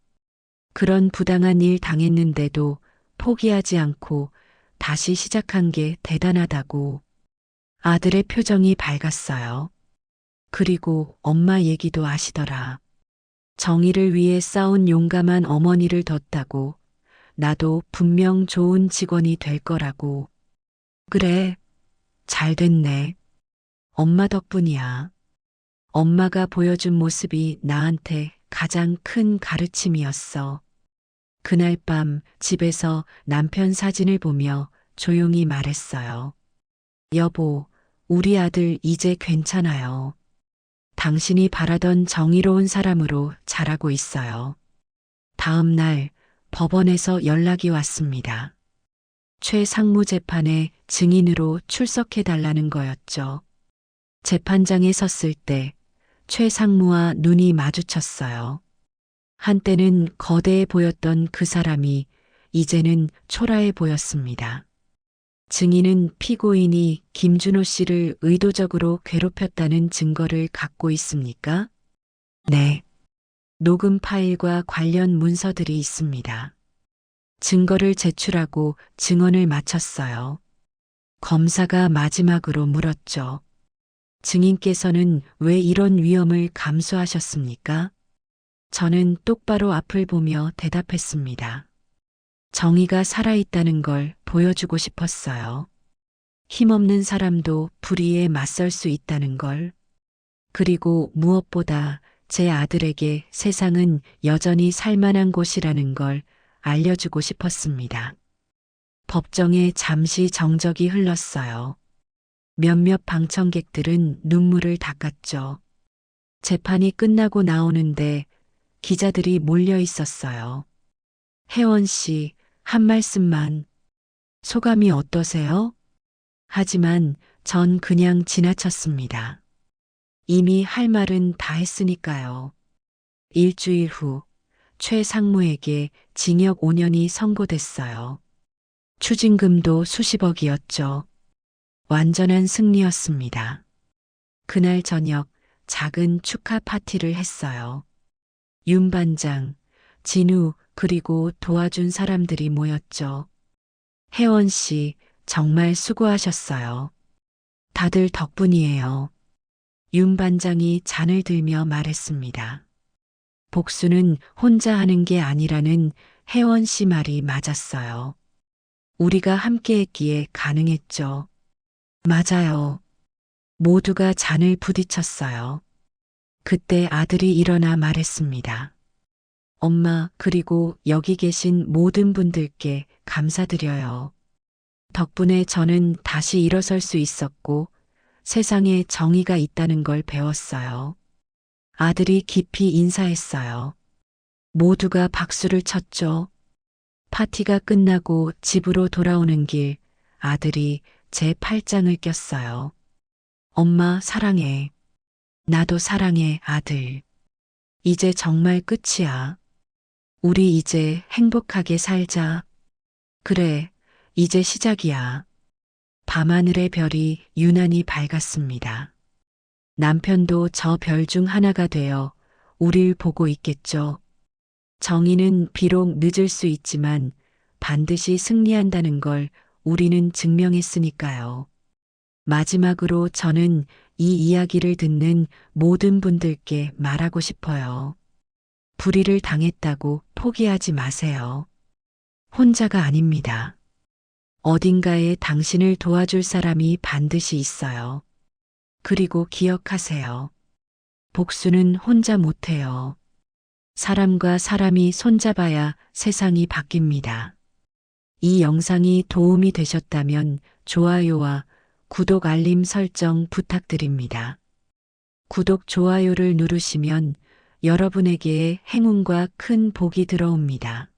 그런 부당한 일 당했는데도 포기하지 않고 다시 시작한 게 대단하다고. 아들의 표정이 밝았어요. 그리고 엄마 얘기도 하시더라. 정의를 위해 싸운 용감한 어머니를 뒀다고. 나도 분명 좋은 직원이 될 거라고. 그래, 잘 됐네. 엄마 덕분이야. 엄마가 보여준 모습이 나한테 가장 큰 가르침이었어. 그날 밤 집에서 남편 사진을 보며 조용히 말했어요. 여보, 우리 아들 이제 괜찮아요. 당신이 바라던 정의로운 사람으로 자라고 있어요. 다음 날 법원에서 연락이 왔습니다. 최 상무 재판에 증인으로 출석해 달라는 거였죠. 재판장에 섰을 때 최 상무와 눈이 마주쳤어요. 한때는 거대해 보였던 그 사람이 이제는 초라해 보였습니다. 증인은 피고인이 김준호 씨를 의도적으로 괴롭혔다는 증거를 갖고 있습니까? 네. 녹음 파일과 관련 문서들이 있습니다. 증거를 제출하고 증언을 마쳤어요. 검사가 마지막으로 물었죠. 증인께서는 왜 이런 위험을 감수하셨습니까? 저는 똑바로 앞을 보며 대답했습니다. 정의가 살아있다는 걸 보여주고 싶었어요. 힘없는 사람도 불의에 맞설 수 있다는 걸. 그리고 무엇보다 제 아들에게 세상은 여전히 살만한 곳이라는 걸 알려주고 싶었습니다. 법정에 잠시 정적이 흘렀어요. 몇몇 방청객들은 눈물을 닦았죠. 재판이 끝나고 나오는데 기자들이 몰려 있었어요. 혜원 씨, 한 말씀만. 소감이 어떠세요? 하지만 전 그냥 지나쳤습니다. 이미 할 말은 다 했으니까요. 일주일 후 최 상무에게 징역 5년이 선고됐어요. 추징금도 수십억이었죠. 완전한 승리였습니다. 그날 저녁 작은 축하 파티를 했어요. 윤 반장, 진우, 그리고 도와준 사람들이 모였죠. 혜원 씨, 정말 수고하셨어요. 다들 덕분이에요. 윤 반장이 잔을 들며 말했습니다. 복수는 혼자 하는 게 아니라는 혜원 씨 말이 맞았어요. 우리가 함께 했기에 가능했죠. 맞아요. 모두가 잔을 부딪혔어요. 그때 아들이 일어나 말했습니다. 엄마, 그리고 여기 계신 모든 분들께 감사드려요. 덕분에 저는 다시 일어설 수 있었고 세상에 정의가 있다는 걸 배웠어요. 아들이 깊이 인사했어요. 모두가 박수를 쳤죠. 파티가 끝나고 집으로 돌아오는 길 아들이 제 팔짱을 꼈어요. 엄마 사랑해. 나도 사랑해, 아들. 이제 정말 끝이야. 우리 이제 행복하게 살자. 그래, 이제 시작이야. 밤하늘의 별이 유난히 밝았습니다. 남편도 저 별 중 하나가 되어 우릴 보고 있겠죠. 정의는 비록 늦을 수 있지만 반드시 승리한다는 걸 우리는 증명했으니까요. 마지막으로 저는 이 이야기를 듣는 모든 분들께 말하고 싶어요. 불의를 당했다고 포기하지 마세요. 혼자가 아닙니다. 어딘가에 당신을 도와줄 사람이 반드시 있어요. 그리고 기억하세요. 복수는 혼자 못해요. 사람과 사람이 손잡아야 세상이 바뀝니다. 이 영상이 도움이 되셨다면 좋아요와 구독 알림 설정 부탁드립니다. 구독, 좋아요를 누르시면 여러분에게 행운과 큰 복이 들어옵니다.